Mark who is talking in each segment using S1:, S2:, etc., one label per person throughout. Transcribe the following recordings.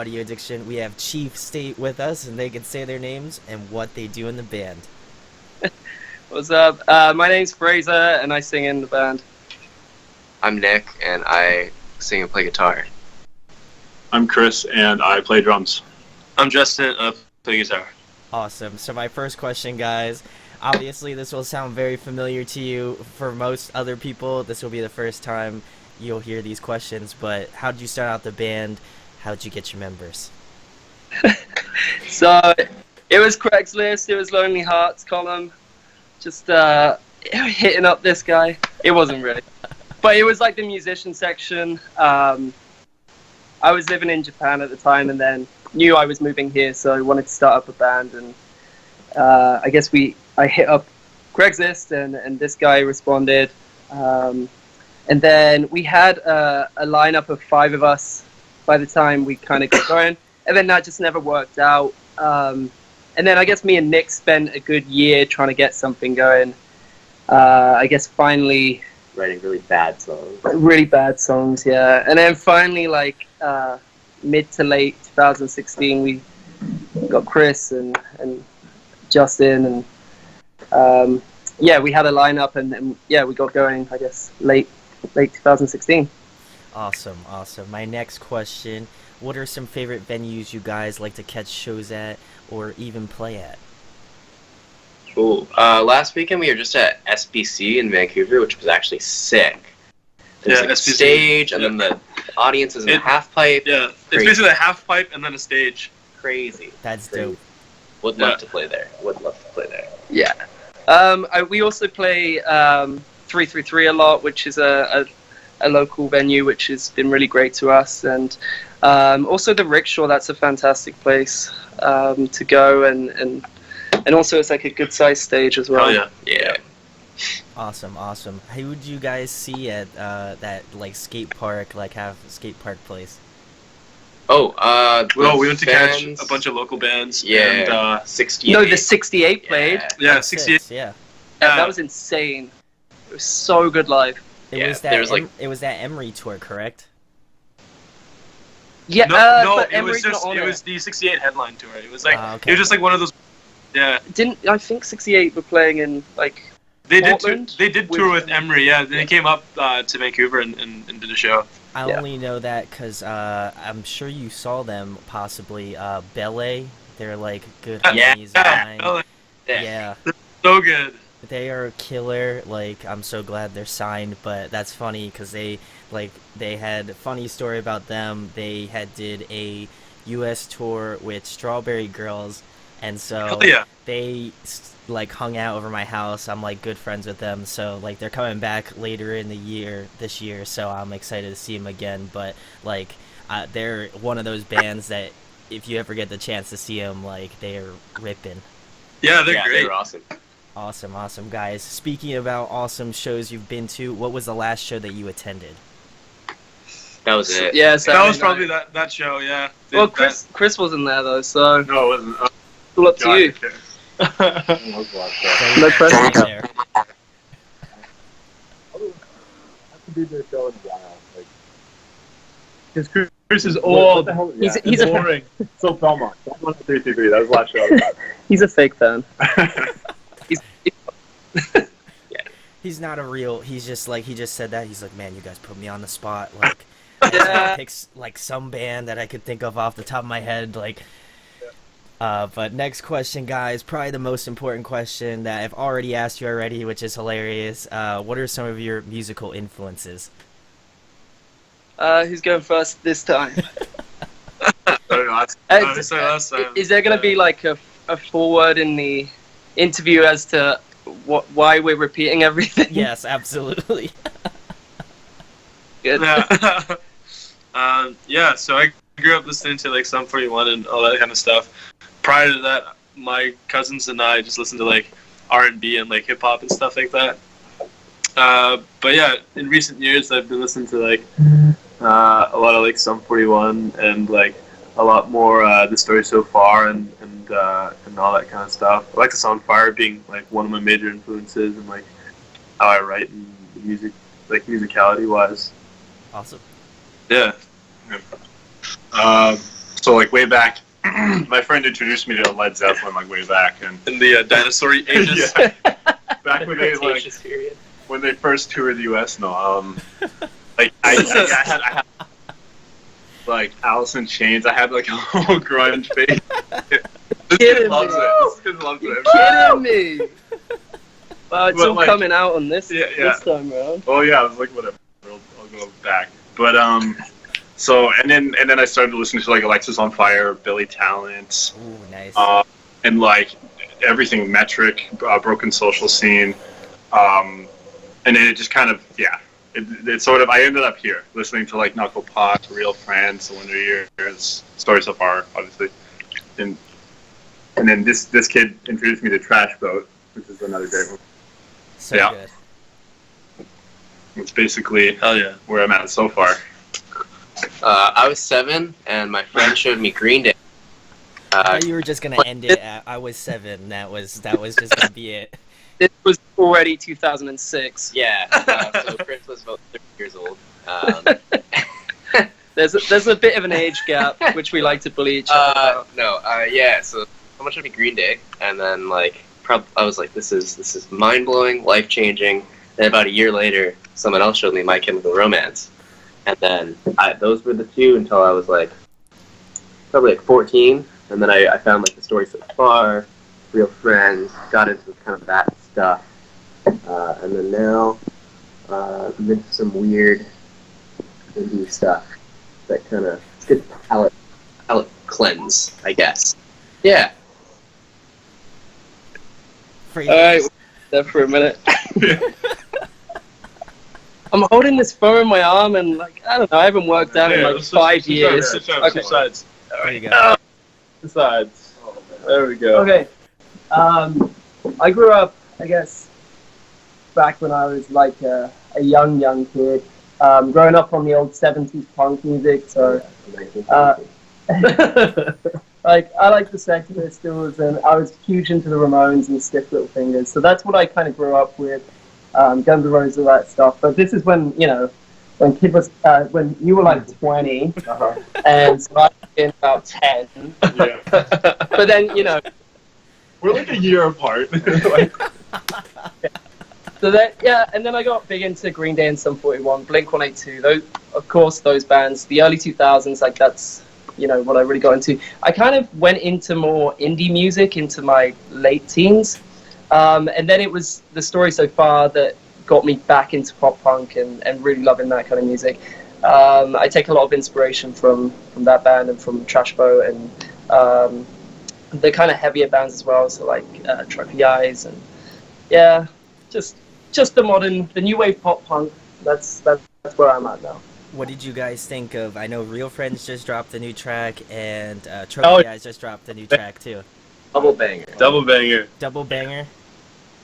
S1: Audio Addiction. We have Chief State with us, and they can say their names and what they do in the band.
S2: What's up? My name's Fraser, and I sing in the band.
S3: I'm Nick, and I sing and play guitar.
S4: I'm Chris, and I play drums.
S5: I'm Justin, I play guitar.
S1: Awesome. So my first question, guys, obviously this will sound very familiar to you. For most other people, this will be the first time you'll hear these questions, but how did you start out the band? How did you get your members?
S2: So, it was Craigslist, it was Lonely Hearts column, just hitting up this guy. It wasn't really. But it was like the musician section. I was living in Japan at the time and then knew I was moving here, so I wanted to start up a band. And I guess I hit up Craigslist and this guy responded. And then we had a lineup of 5 of us by the time we kind of got going. And then that just never worked out. And then I guess me and Nick spent a good year trying to get something going. I guess finally...
S3: Writing really bad songs.
S2: Really bad songs, yeah. And then finally, like, mid to late 2016, we got Chris and Justin. And, yeah, we had a lineup and, yeah, we got going, I guess, late 2016.
S1: Awesome. My next question, what are some favorite venues you guys like to catch shows at or even play at?
S3: Cool. Last weekend we were just at SBC in Vancouver, which was actually sick. There's like a
S5: SBC.
S3: stage, and then the audience is in a half pipe.
S5: Yeah, it's
S3: Crazy.
S5: basically a half pipe and then a stage.
S3: Crazy.
S1: That's
S3: Crazy.
S1: dope.
S3: Would love to play there.
S2: Yeah. We also play 333 a lot, which is a local venue, which has been really great to us. And also the Rickshaw, that's a fantastic place to go. And also it's like a good-sized stage as well.
S5: Oh, yeah.
S3: Yeah.
S1: Awesome. Who would you guys see at that like skate park, like half skate park place?
S3: Oh,
S5: We went to catch
S3: bands.
S5: a bunch of local bands.
S3: Yeah.
S5: And,
S3: 68.
S2: No, the 68 played.
S5: yeah,
S1: That's
S5: 68.
S1: six, yeah.
S2: Yeah, that was insane. It was so good live.
S1: It was that Emery tour, correct?
S2: Yeah,
S5: No,
S2: but
S5: it was
S2: Emery's not
S5: just
S2: on
S5: it was the 68 headline tour. It was like
S1: okay.
S5: it was just like one of those. Yeah,
S2: Didn't I think 68 were playing in like
S5: they
S2: Portland
S5: did tour with Emery. Yeah, they came up to Vancouver and did a show.
S1: I
S2: Yeah.
S1: only know that because I'm sure you saw them possibly. Belay, they're like good homies of mine. Yeah,
S5: So good.
S1: they are a killer. Like, I'm so glad they're signed. But that's funny because they had a funny story about them. They did a U.S. tour with Strawberry Girls, and so
S5: Hell yeah.
S1: they like hung out over my house. I'm like good friends with them, so like they're coming back later in the year this year, so I'm excited to see them again. But like they're one of those bands that if you ever get the chance to see them, like they're ripping.
S5: Yeah, they're great.
S3: They were awesome.
S1: Awesome, guys. Speaking about awesome shows you've been to, what was the last show that you attended?
S3: That was it.
S2: Yeah,
S5: That was probably that show. Yeah.
S2: Well, Chris wasn't there though, so
S4: No, it wasn't.
S2: it's all up to you. No pressure.
S1: There.
S4: Because Chris is old.
S2: He's a
S4: boring. So Belmont. 333. That was the last show.
S2: he's a fake fan.
S1: He's not a real. He's just like he just said that. He's like, man, you guys put me on the spot. Like, I just
S2: Yeah.
S1: pick like some band that I could think of off the top of my head. Like, but next question, guys. Probably the most important question that I've already asked you already, which is hilarious. What are some of your musical influences?
S2: Who's going first this time?
S5: Honestly, last time.
S2: Is there going to be like a forward in the interview as to why we're repeating everything?
S1: Yes, absolutely.
S2: Good.
S5: Yeah. Yeah, so I grew up listening to like Sum 41 and all that kind of stuff. Prior to that, my cousins and I just listened to like R&B and like hip hop and stuff like that. But yeah, in recent years, I've been listening to like a lot of like Sum 41 and like a lot more The Story So Far and all that kind of stuff. I like the song Fire being like one of my major influences and like how I write and the music, like musicality wise.
S1: Awesome.
S5: Yeah.
S4: So like way back, my friend introduced me to Led Zeppelin like way back, and
S5: In the dinosaur ages.
S4: yeah, back when they like
S3: Cretaceous period.
S4: when they first toured the U.S. No, like I had like Alice in Chains. I had like a whole grunge face. This
S2: Kidding
S4: kid loves
S2: me.
S4: it. This kid loves
S2: You're
S4: it.
S2: kidding me. Wow, it's
S4: But,
S2: all
S4: like,
S2: coming out on this
S4: yeah.
S2: this time around.
S4: Oh yeah, I was like, whatever. I'll go back. But so and then I started listening to like Alexis on Fire, Billy Talent,
S1: Ooh, nice.
S4: and like everything Metric, Broken Social Scene, and then it just kind of it sort of I ended up here listening to like Knuckle Puck, Real Friends, The Wonder Years, Story So Far, obviously, and then this kid introduced me to Trash Boat, which is another great one.
S1: So
S4: yeah.
S1: good.
S4: It's basically
S5: Hell yeah.
S4: where I'm at so far.
S3: I was 7, and my friend showed me Green Day.
S1: I thought you were just gonna end it at I was 7. That was just gonna be it.
S2: This was already 2006.
S3: Yeah, so Chris was about 30 years old.
S2: There's a bit of an age gap, which we like to bully each other about.
S3: Yeah, so someone showed me Green Day, and then like I was like, this is mind blowing, life changing. Then about a year later, someone else showed me My Chemical Romance, and then those were the two until I was like probably like 14, and then I found like the Story So Far, Real Friends, got into kind of that stuff, and then now I'm into some weird indie stuff that kind of it's good palate cleanse, I guess. Yeah.
S1: For
S2: Alright, there for a minute. I'm holding this phone in my arm and like I don't know, I haven't worked out in like 5 years.
S5: Okay. Sides.
S1: There you go.
S5: Sides. There we go.
S2: Okay. I grew up, I guess, back when I was like a young kid. Growing up on the old 70s punk music, so like I like the Sex Pistols, and I was huge into the Ramones and Stiff Little Fingers. So that's what I kind of grew up with. Guns N' Roses, all that stuff. But this is when when kid was when you were like 20, and so I was in about 10.
S4: Yeah.
S2: But then
S4: We're like a year apart.
S2: So that and then I got big into Green Day and Sum 41, Blink 182. Those, of course, those bands. The early 2000s, like that's what I really got into. I kind of went into more indie music into my late teens, and then it was the Story So Far that got me back into pop punk and really loving that kind of music. I take a lot of inspiration from that band and from Trash Boat and the kind of heavier bands as well. So like Trophy Eyes and just the new wave pop punk. That's where I'm at now.
S1: What did you guys think of? I know Real Friends just dropped a new track, and Trophy Guys just dropped a new track too.
S3: Double banger.
S5: Double banger.
S1: Double banger.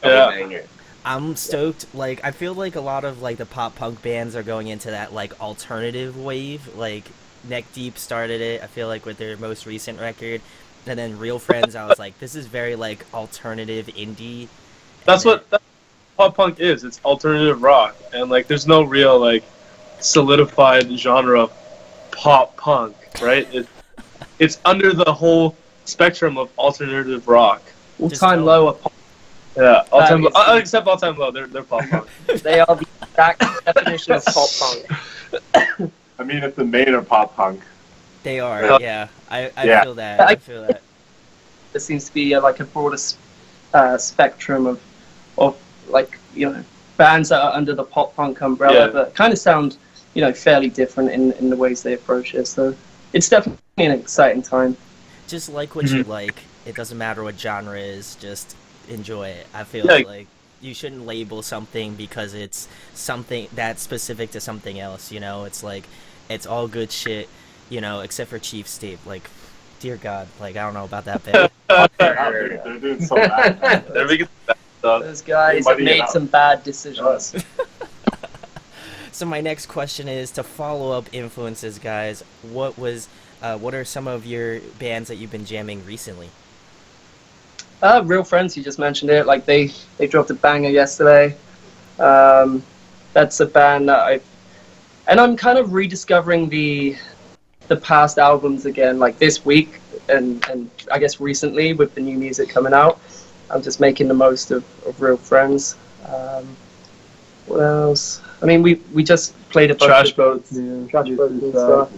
S3: Double banger.
S1: I'm stoked. Like I feel like a lot of like the pop punk bands are going into that like alternative wave. Like Neck Deep started it. I feel like with their most recent record, and then Real Friends. I was like, this is very like alternative indie.
S5: That's what pop punk is. It's alternative rock, and like there's no real like solidified genre of pop punk, right? It's under the whole spectrum of alternative rock.
S2: All-time low of pop.
S5: Yeah, all-time low, except all-time low. They're pop punk.
S2: They are the exact definition of pop punk.
S4: I mean, it's the main of pop punk.
S1: They are, yeah. I feel that. I feel that.
S2: There seems to be like a broader spectrum of like bands that are under the pop punk umbrella, but kind of sound fairly different in the ways they approach it. So it's definitely an exciting time.
S1: Just like what you like. It doesn't matter what genre is. Just enjoy it. I feel like you shouldn't label something because it's something that's specific to something else. It's like it's all good shit. Except for Chief State. Like, dear God, like I don't know about that band.
S4: They're doing so bad.
S5: They're making bad stuff.
S2: Those guys have made some bad decisions.
S1: So my next question is to follow up influences, guys. What are some of your bands that you've been jamming recently?
S2: Real Friends, you just mentioned it. Like they dropped a banger yesterday. That's a band that I'm kind of rediscovering the the past albums again, like this week, and I guess recently with the new music coming out. I'm just making the most of Real Friends. What else? I mean, we just played a bunch
S5: Trash
S2: of boats, trash boats and stuff.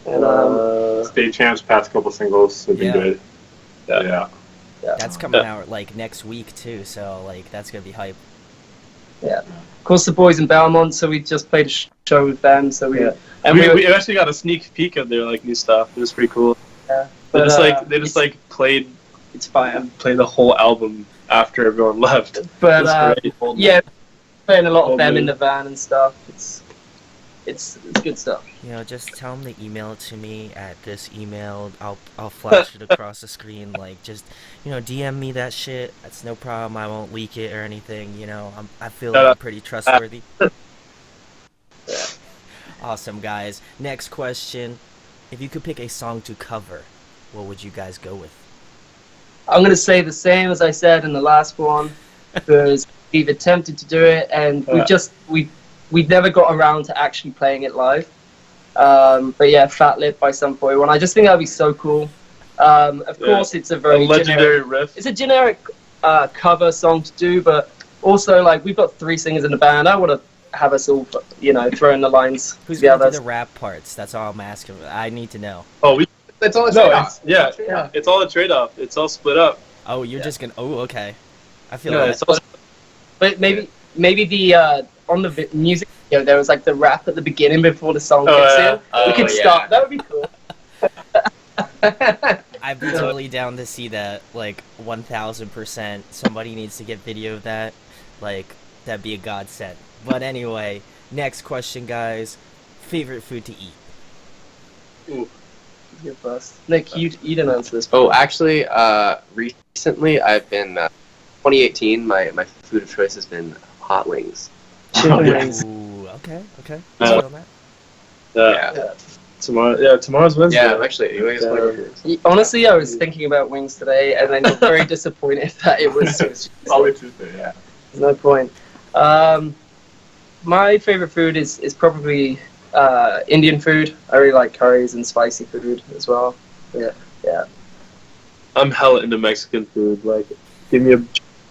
S2: And
S4: State champs, past couple singles have been good. Yeah.
S1: That's coming out like next week too, so like that's gonna be hype.
S2: Yeah. Of course, the boys in Belmont, so we just played a show with them. So we
S5: actually got a sneak peek of their like new stuff. It was pretty cool.
S2: Yeah.
S5: They just played
S2: it's fire.
S5: Played the whole album after everyone left.
S2: But yeah, playing a lot of them
S5: man.
S2: in the van and stuff. It's good stuff.
S1: You know, just tell them to email it to me at this email. I'll flash it across the screen. Like, just, you know, DM me that shit. That's no problem. I won't leak it or anything. You know, I feel like I'm pretty trustworthy.
S2: Yeah.
S1: Awesome, guys. Next question: if you could pick a song to cover, what would you guys go with?
S2: I'm gonna say the same as I said in the last one, because we've attempted to do it and we've never got around to actually playing it live. But yeah, Fat Lip by Sum 41. I just think that'd be so cool. Of course, it's a very
S5: legendary
S2: generic
S5: riff.
S2: It's a generic cover song to do, but also like we've got 3 singers in the band. I want to have us all, you know, throwing the lines
S1: Who's
S2: together.
S1: gonna do the rap parts? That's all I'm asking. I need to know.
S5: Oh,
S3: It's all a
S5: no,
S3: trade-off.
S5: it's all a trade-off. It's all split up.
S1: Oh, you're just gonna. Oh, okay. I feel
S5: No,
S1: like
S5: it's all,
S2: But maybe the on the music video there was like the rap at the beginning before the song kicks in. We could start. That would be cool.
S1: I'd be totally down to see that. Like 1000%. Somebody needs to get video of that. Like that'd be a godsend. But anyway, next question, guys. Favorite food to eat?
S5: Ooh.
S2: You're first. Nick, you didn't answer this.
S3: Oh, actually, recently I've been 2018. My food of choice has been hot wings.
S2: Chicken wings.
S1: Ooh, okay.
S5: Tomorrow's Wednesday.
S3: Yeah, I'm actually. You guys like
S2: Honestly, I was thinking about wings today, and then got very disappointed that it was.
S4: Probably Tuesday, yeah.
S2: There's no point. My favorite food is probably Indian food. I really like curries and spicy food as well. Yeah.
S5: I'm hella into Mexican food. Like, give me a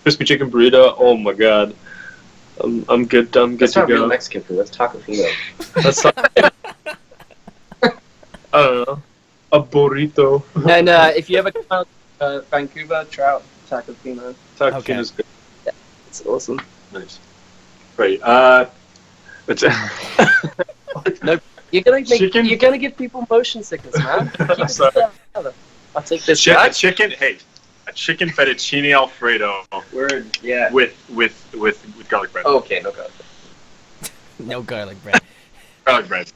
S5: crispy chicken burrito. Oh my god. I'm good. I'm good
S3: That's
S5: to
S3: not real
S5: go.
S3: Mexican food. That's taco fino.
S5: That's not, I don't know. A burrito.
S2: And if you ever come out to Vancouver, try out Taco Pino.
S5: Taco
S1: Okay.
S5: fino's good.
S2: It's awesome.
S5: Nice.
S4: Great. It's
S2: No, you're gonna
S4: Chicken-
S2: you're gonna give people motion sickness, man. Keep it
S5: Sorry.
S2: together. I'll take this back.
S4: a chicken fettuccine Alfredo
S3: Word. Yeah.
S4: with garlic bread.
S3: Okay, no god.
S1: No garlic bread.
S4: Garlic bread.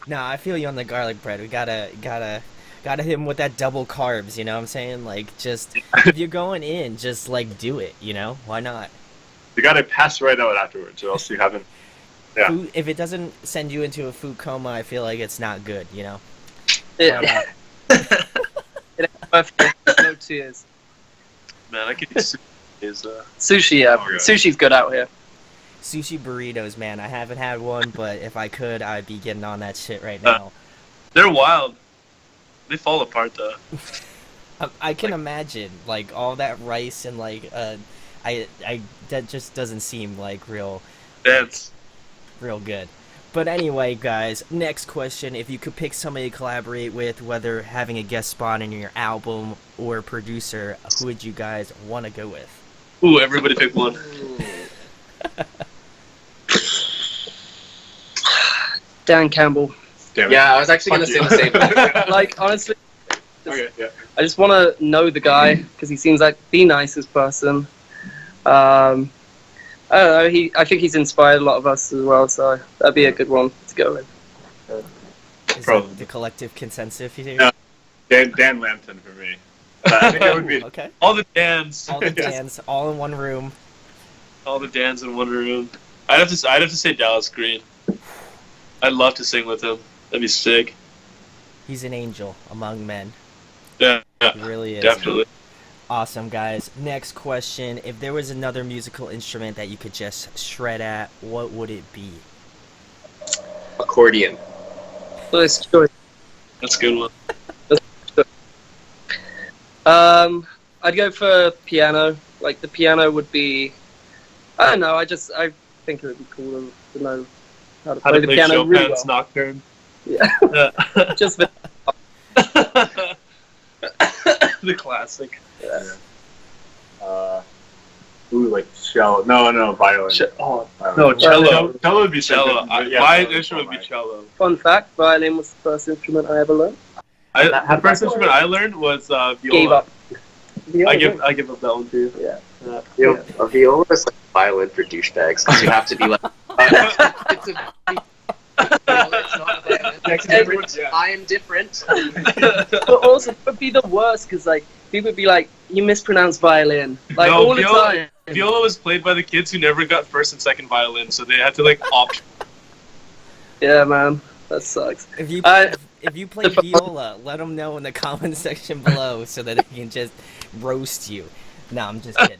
S1: Nah, I feel you on the garlic bread. We gotta hit him with that double carbs. You know what I'm saying? Like, just if you're going in, just like do it. You know, why not?
S4: You gotta pass right out afterwards, or else you haven't. Yeah.
S1: Food, if it doesn't send you into a food coma, I feel like it's not good. You know.
S2: Yeah. It ain't perfect. No tears.
S5: Man, I could eat
S2: Sushi, yeah.
S4: Oh, yeah.
S2: Sushi's good out here.
S1: Sushi burritos, man. I haven't had one, but if I could, I'd be getting on that shit right now.
S5: They're wild. They fall apart though.
S1: I can imagine, like all that rice and like that just doesn't seem like real good. But anyway, guys, next question. If you could pick somebody to collaborate with, whether having a guest spot in your album or producer, who would you guys want to go with?
S5: Ooh, everybody pick one.
S2: Dan Campbell.
S4: Damn it.
S3: Yeah, I was actually gonna say the same thing.
S2: Like, honestly,
S4: Okay. Yeah.
S2: I just want to know the guy because he seems like the nicest person. I don't know. I think he's inspired a lot of us as well, so that'd be a good one to go with.
S1: Is
S4: Probably.
S1: that the collective consensus here?
S4: No. Dan Lampton for me. I think it would be.
S1: Okay.
S5: All the Dans.
S1: All the Dans, all in one room.
S5: All the Dans in one room. I'd have to say Dallas Green. I'd love to sing with him. That'd be sick.
S1: He's an angel among men.
S5: Yeah,
S1: He really is.
S5: definitely.
S1: Awesome, guys. Next question. If there was another musical instrument that you could just shred at, what would it be?
S3: Accordion.
S2: First choice.
S5: That's a good one.
S2: I'd go for piano. Like the piano would be, I don't know. I think it would be cool to know how to
S5: How
S2: play
S5: to
S2: the
S5: play
S2: piano really
S5: Chopin's
S2: well.
S5: Nocturne.
S2: Yeah,
S5: Yeah.
S2: just for,
S5: The classic.
S2: yeah.
S4: Like cello. No, violin.
S5: Oh,
S4: Violin.
S5: no, cello.
S4: Cello would be
S5: Cello.
S4: something. Yeah,
S5: My
S4: cello
S5: instrument would be
S4: fine.
S5: cello.
S2: Fun fact: violin was the first instrument I ever learned.
S5: The first instrument I learned was viola.
S2: Gave up.
S5: I give up that one too.
S2: Yeah.
S3: A viola is like violin for douchebags because you have to be like. It's a it's not violin.
S4: Yeah.
S3: I am different.
S2: But also, it would be the worst because like people would be like, "You mispronounced violin," like
S5: No,
S2: all the time.
S5: Viola was played by the kids who never got first and second violin, so they had to like opt.
S2: Yeah, man, that sucks.
S1: If you
S2: Uh,
S1: if you play viola, let them know in the comment section below so that they can just roast you. No, I'm just kidding.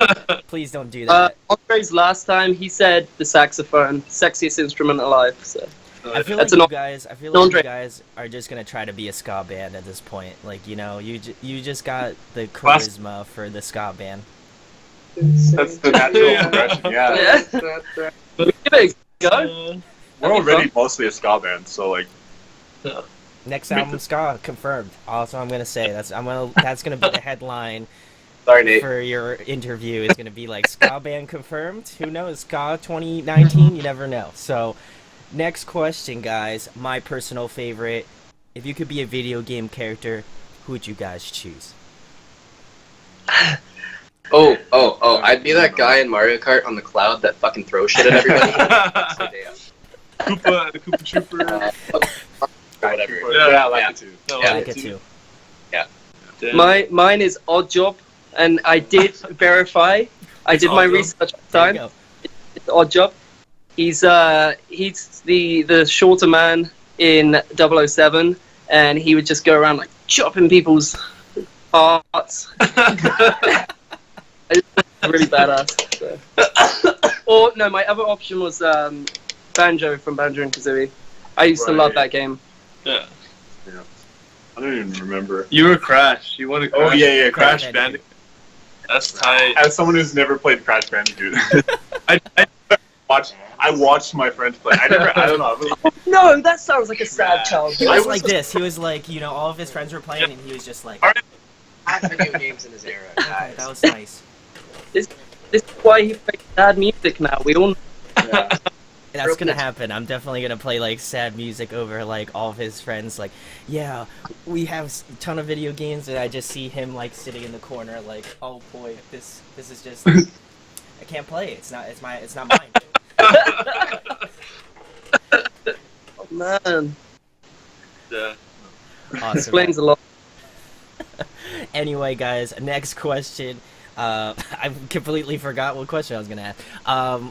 S1: Please don't do that.
S2: Andre's last time he said the saxophone, sexiest instrument alive. So
S1: I feel
S2: that's
S1: like
S2: an
S1: you guys. I feel like
S2: Andre.
S1: you guys are just gonna try to be a ska band at this point. Like you just got the charisma for the ska band.
S4: That's the natural
S5: Yeah.
S4: progression. Yeah.
S2: Yeah. Give it a go.
S4: We're already mostly a ska band, so like.
S1: Next
S4: Make
S1: album,
S4: the-
S1: ska confirmed. Also, I'm gonna say that's gonna be the headline
S3: Sorry, Nate.
S1: for your interview. Is gonna be like ska band confirmed. Who knows? Ska 2019. You never know. So, next question, guys. My personal favorite. If you could be a video game character, who would you guys choose?
S3: Oh! I'd be that guy in Mario Kart on the cloud that fucking throws shit at everybody.
S5: Koopa, the Koopa Trooper.
S3: Whatever.
S4: Yeah, I like
S3: Yeah.
S4: it too.
S5: No,
S1: I like it too.
S5: Damn.
S2: Mine is Odd Job, and I did verify. I did my
S5: Odd Job?
S2: research at the
S1: There you
S2: time.
S1: go.
S2: It's Odd Job. He's the shorter man in 007, and he would just go around like chopping people's hearts. Really badass. So. Or no, my other option was Banjo from Banjo and Kazooie. I used to love
S4: Right.
S2: that game.
S5: Yeah.
S4: I don't even remember.
S5: You were Crash. You want to Crash?
S4: Oh yeah,
S5: Crash
S1: Crash
S5: Bandicoot. That's tight.
S4: As someone who's never played Crash Bandicoot,
S5: I
S4: I watched my friends play. I don't know.
S2: No, that sounds like a sad
S5: Right.
S2: child.
S1: He
S4: I
S1: was
S4: was
S1: like
S4: just-
S1: this. He was like, all of his friends were playing, and he was just like,
S3: Had video games in his era,
S1: okay,
S3: guys.
S1: that was nice.
S2: This is why he plays sad music now. We all know.
S4: Yeah.
S1: That's gonna happen. I'm definitely gonna play like sad music over like all of his friends. Like, yeah, we have a ton of video games, and I just see him like sitting in the corner, like, oh boy, this is just I can't play. It's not mine.
S2: Oh, man,
S5: yeah.
S1: Awesome.
S2: explains a lot.
S1: Anyway, guys, next question. I completely forgot what question I was gonna ask.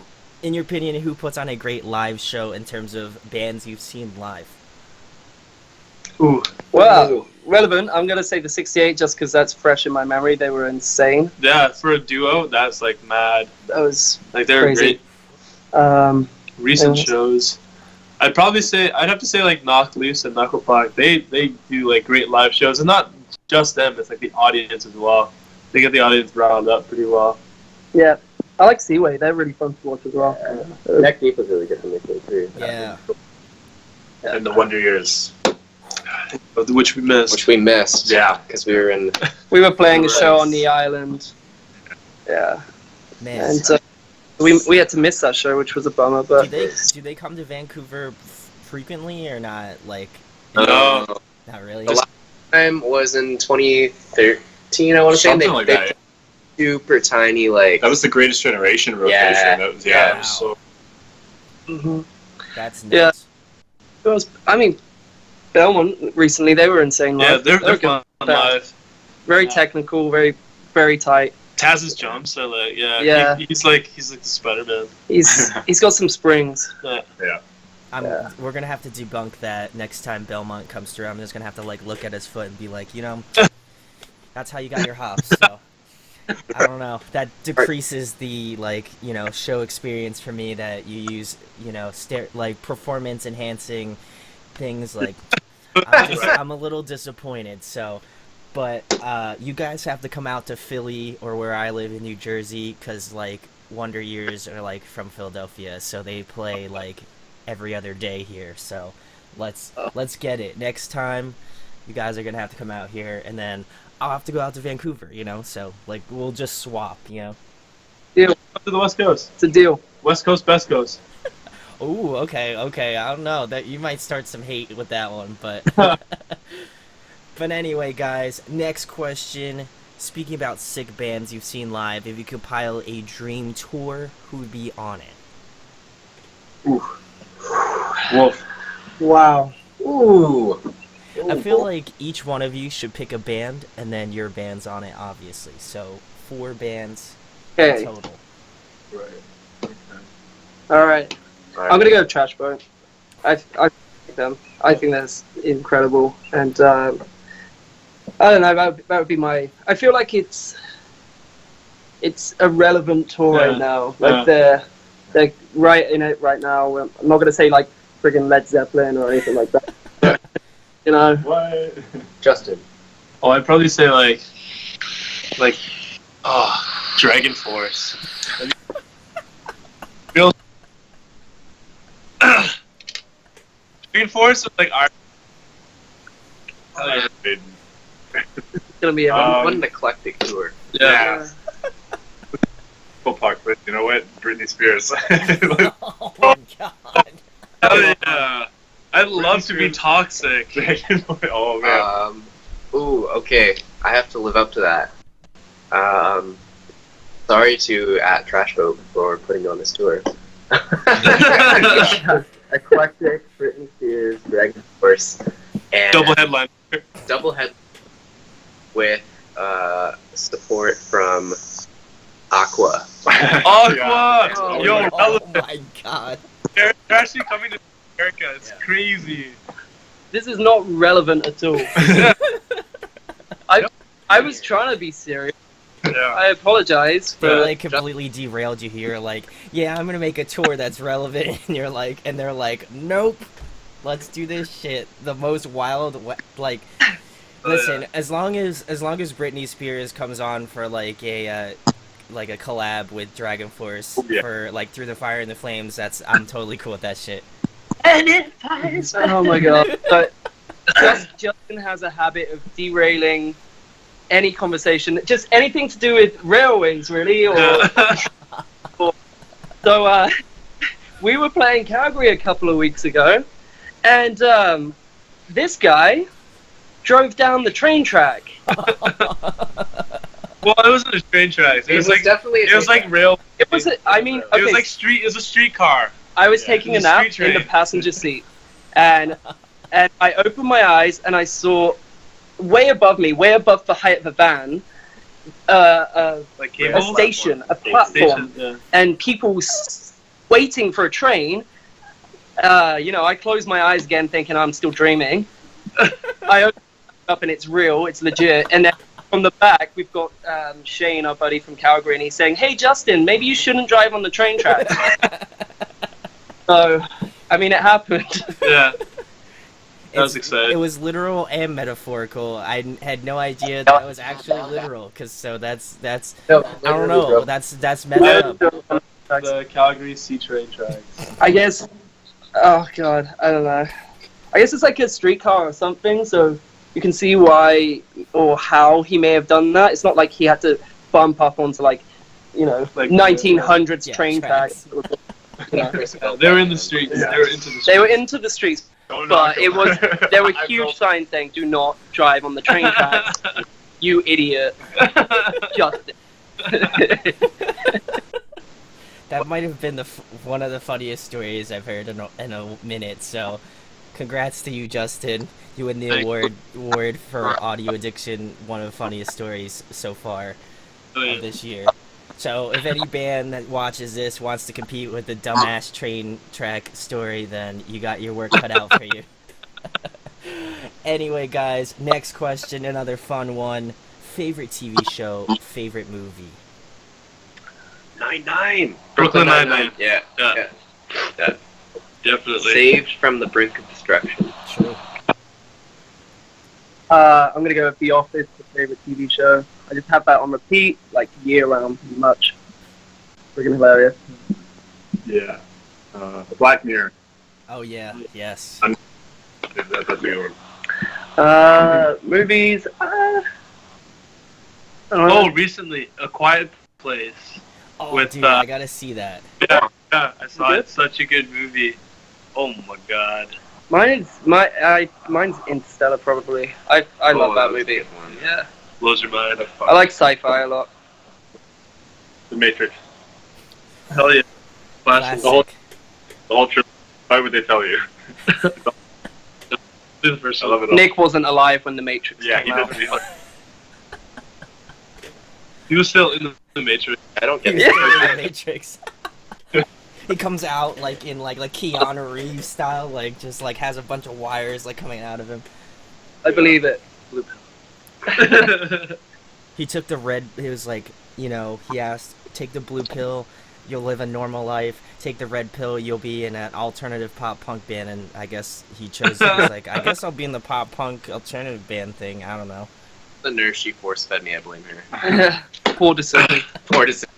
S1: In your opinion, who puts on a great live show in terms of bands you've seen live?
S5: Ooh.
S2: Well, relevant. I'm gonna say the '68 just because that's fresh in my memory. They were insane.
S5: Yeah, for a duo, that's like mad.
S2: That was
S5: Like they were
S2: Crazy.
S5: great. Recent
S2: Yeah.
S5: shows. I'd have to say like Knock Loose and Knuckle Puck. They do like great live shows, and not just them. It's like the audience as well. They get the audience riled up pretty well.
S2: yeah. I like Seaway. They're really fun to watch as well.
S3: Neck Deep was really good for me too.
S1: Yeah.
S4: And the Wonder Years.
S5: Which we missed.
S3: Which we missed.
S4: Yeah.
S3: Because we were in.
S2: We were playing a show
S3: Right.
S2: on the island. Yeah,
S1: Man,
S2: and we had to miss that show, which was a bummer. But
S1: do they come to Vancouver frequently or not? Like,
S5: No.
S1: not really.
S3: The last time was in 2013, I want to say.
S4: Something
S3: They,
S4: like
S3: they
S4: that.
S3: super tiny, like.
S4: That was the Greatest Generation rotation.
S3: Yeah.
S4: That was,
S3: Yeah.
S4: it was so.
S2: mhm.
S1: That's
S2: Yeah.
S1: nuts.
S2: It was, I mean, Belmont recently they were insane live.
S5: Yeah, they're
S2: good.
S5: fun live.
S2: Very
S5: Yeah.
S2: technical, very tight.
S5: Taz's jumps are like
S2: Yeah.
S5: he's like the Spider-Man.
S2: He's got some springs.
S5: Yeah.
S2: Yeah.
S1: We're gonna have to debunk that next time Belmont comes through. I'm just gonna have to like look at his foot and be like, that's how you got your hops. So I don't know. That decreases the show experience for me that you use like performance enhancing things like I'm a little disappointed. So, but you guys have to come out to Philly or where I live in New Jersey, because like Wonder Years are like from Philadelphia, so they play like every other day here. So let's get it next time. You guys are gonna have to come out here, and then I'll have to go out to Vancouver. So like we'll just swap.
S2: Deal.
S5: Up to the West Coast.
S2: It's a deal.
S5: West Coast, best coast.
S1: Ooh, okay. I don't know that you might start some hate with that one, but but anyway, guys. Next question. Speaking about sick bands you've seen live, if you could compile a dream tour, who would be on it?
S5: Ooh. Wolf.
S2: Wow.
S3: Ooh.
S1: I feel like each one of you should pick a band, and then your band's on it, obviously. So 4 bands
S2: Okay.
S1: total.
S5: Right. Okay.
S2: All right. I'm gonna go Trash Boat. I like them. I think that's incredible, and I don't know. That would be my. I feel like it's a relevant tour right now. Like they're right in it right now. I'm not gonna say like friggin' Led Zeppelin or anything like that. But,
S5: What?
S3: Justin.
S5: Oh, I'd probably say like Dragon Force. Dragon Force was like our.
S2: it's gonna be a
S3: What an eclectic tour.
S5: Yeah.
S4: Full Park, but you know what? Britney Spears.
S1: Oh my god.
S5: Hell yeah. I'd love to be toxic.
S4: Oh man.
S3: Ooh, okay. I have to live up to that. Sorry to @Trashboat for putting me on this tour. Eclectic, Britney Spears, Dragon Force, and
S5: Double headline.
S3: double head with support from Aqua.
S5: Aqua!
S4: Yeah.
S2: Oh,
S5: Yo,
S1: Oh my god.
S5: they're actually coming to America. It's crazy.
S2: This is not relevant at all. I was trying to be serious.
S5: Yeah.
S2: I apologize
S1: They
S2: for
S1: like completely derailed you here. Like, yeah, I'm gonna make a tour that's relevant, and they're like, nope, let's do this shit. The most wild, like, listen, as long as Britney Spears comes on for like a collab with Dragon Force for like Through the Fire and the Flames, I'm totally cool with that shit.
S2: Oh my god. But Justin has a habit of derailing any conversation, just anything to do with railways, really. So we were playing Calgary a couple of weeks ago, and this guy drove down the train track.
S5: Well, it wasn't a train tracks. It was like
S3: definitely.
S5: it was like rail.
S2: It was,
S5: It was like street. It was a streetcar.
S2: I was
S5: Yeah,
S2: taking a
S5: the
S2: nap
S5: street
S2: in the
S5: train.
S2: passenger seat, and I opened my eyes and I saw way above me, way above the height of the van,
S5: Like
S2: a
S5: cable.
S2: station, a platform,
S5: Yeah.
S2: and people waiting for a train. I closed my eyes again, thinking I'm still dreaming. I open it up and it's real, it's legit. And then from the back, we've got Shane, our buddy from Calgary, and he's saying, "Hey, Justin, maybe you shouldn't drive on the train tracks." So, I mean, it happened.
S5: Yeah. That was exciting.
S1: It was literal and metaphorical. I had no idea that was actually literal. That's
S3: No,
S1: I don't know. That's messed up.
S5: The Calgary C train tracks.
S2: I guess. Oh God, I don't know. I guess it's like a streetcar or something, so you can see why or how he may have done that. It's not like he had to bump up onto like 1900s
S1: Yeah,
S2: train
S1: tracks.
S2: tracks.
S5: They were in the streets.
S4: Yeah.
S5: They were into the streets.
S2: They were into the streets,
S4: Don't
S2: but
S4: knock
S2: it
S4: 'em.
S2: was there were
S4: I
S2: huge
S4: felt-
S2: signs saying "Do not drive on the train tracks." You idiot, Justin.
S1: That might have been one of the funniest stories I've heard in a minute. So, congrats to you, Justin. You win the award for Audio Addiction, one of the funniest stories so far of this year. So, if any band that watches this wants to compete with the dumbass train track story, then you got your work cut out for you. Anyway, guys, next question, another fun one. Favorite TV show, favorite movie?
S3: 9-9.
S5: Brooklyn Nine-Nine.
S3: Yeah.
S5: Yeah. Definitely.
S3: Saved from the brink of destruction.
S1: True.
S2: I'm gonna go with The Office, my favorite TV show. I just have that on repeat, like year round, pretty much. Freaking hilarious.
S4: Yeah. Black Mirror.
S1: Oh yeah, yes.
S4: That's a good one.
S2: Movies. I don't
S5: Oh,
S2: know.
S5: recently, A Quiet Place.
S1: Oh,
S5: With,
S1: dude, I gotta see that.
S5: Yeah, I saw
S2: Good?
S5: it. Such a good movie. Oh my god.
S2: Mine's Interstellar probably. I love that movie. Yeah.
S5: Blows your mind.
S2: I like sci-fi a lot.
S4: The Matrix.
S5: Hell yeah. Classic.
S1: Classic.
S4: The whole trip. Why would they tell you?
S5: The first
S4: I
S5: one.
S4: love it all.
S2: Nick wasn't alive when The Matrix
S4: Yeah, he
S2: came out.
S4: doesn't.
S5: He was still in the Matrix.
S3: I don't get
S1: He's
S3: it.
S1: in the Matrix. He comes out like in like Keanu Reeves style, like just like has a bunch of wires like coming out of him.
S2: I believe it.
S1: He took the red. He was like, you know, he asked, take the blue pill, you'll live a normal life. Take the red pill, you'll be in an alternative pop punk band. And I guess he chose. He was like, I guess I'll be in the pop punk alternative band thing. I don't know.
S3: The nurse she force fed me, I blame her.
S2: Poor decision.
S3: Poor decision.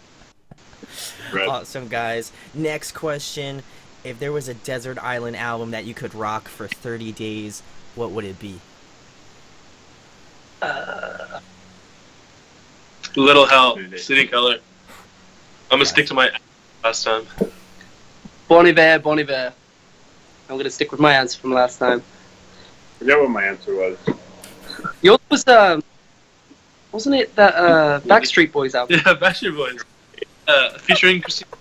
S4: Right.
S1: Awesome, guys. Next question: if there was a desert island album that you could rock for 30 days, what would it be?
S5: Little Hell, City Color. I'm gonna stick to my last time.
S2: Bon Iver, Bon Iver. I'm gonna stick with my answer from last time.
S4: Forget what my answer was.
S2: Yours was wasn't it that Backstreet Boys album?
S5: Yeah, Backstreet Boys. Featuring Christina.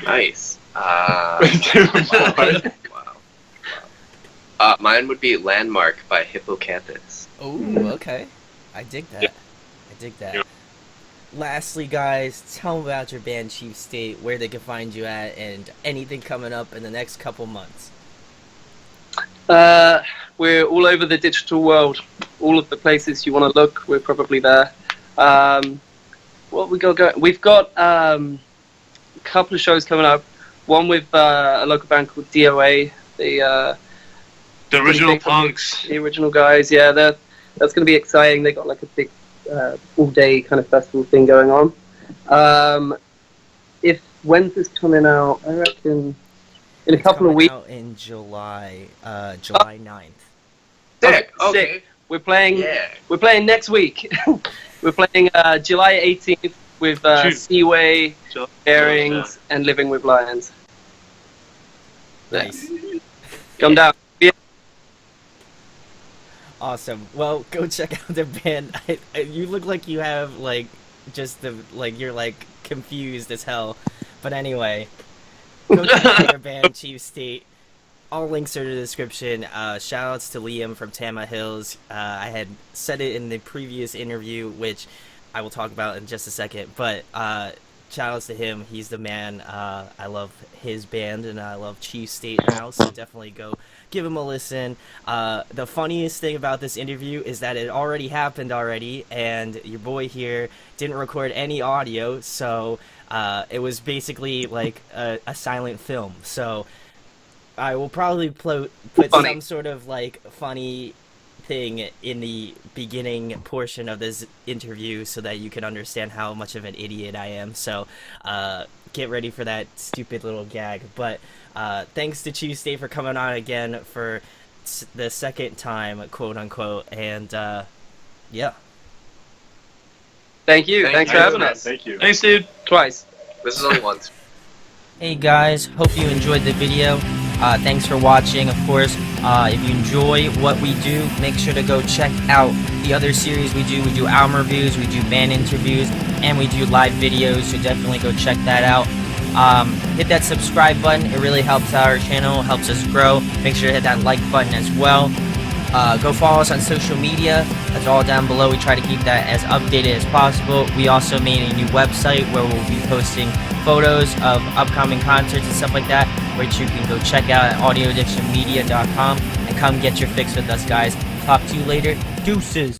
S3: Nice.
S4: What?
S3: Wow. Mine would be Landmark by Hippocampus.
S1: Oh, okay. I dig that.
S5: Yeah.
S1: I dig that.
S4: Yeah.
S1: Lastly, guys, tell them about your band Chief State, where they can find you at, and anything coming up in the next couple months.
S2: We're all over the digital world. All of the places you want to look, we're probably there. What we got going? We've got a couple of shows coming up. One with a local band called DOA. The
S5: original
S2: big-
S5: punks.
S2: The original guys. Yeah, that's going to be exciting. They got like a big all-day kind of festival thing going on. When's this coming out? I reckon in a
S1: It's
S2: couple of
S1: coming
S2: weeks.
S1: out in July, July 9th.
S3: Sick.
S2: Oh,
S3: Okay.
S2: sick. We're playing.
S3: Yeah.
S2: We're playing next week. We're playing July 18th with
S5: Shoot.
S2: Seaway, Bearings, and Living with Lions.
S1: Nice.
S2: Come down.
S1: Awesome. Well, go check out their band. You look like you have like just the like you're like confused as hell. But anyway, go check out their band Chief State. All links are in the description. Shout outs to Liam from Tama Hills. I had said it in the previous interview, which I will talk about in just a second. But shout outs to him. He's the man. I love his band and I love Chief State now. So definitely go give him a listen. The funniest thing about this interview is that it already happened already, and your boy here didn't record any audio. So it was basically like a silent film. So I will probably put
S2: Funny.
S1: some sort of like funny thing in the beginning portion of this interview so that you can understand how much of an idiot I am. So get ready for that stupid little gag. But thanks to Chief State for coming on again for the second time, quote unquote. And yeah.
S2: Thank you. Thanks for having us.
S4: Thank you.
S5: Thanks, dude.
S2: Twice.
S3: This is only once.
S1: Hey guys, hope you enjoyed the video. Thanks for watching, of course. If you enjoy what we do, make sure to go check out the other series we do. We do album reviews, we do band interviews, and we do live videos, so definitely go check that out. Hit that subscribe button. It really helps our channel, helps us grow. Make sure to hit that like button as well. Go follow us on social media. That's all down below. We try to keep that as updated as possible. We also made a new website where we'll be posting photos of upcoming concerts and stuff like that, which you can go check out at audioaddictionmedia.com and come get your fix with us, guys. Talk to you later. Deuces.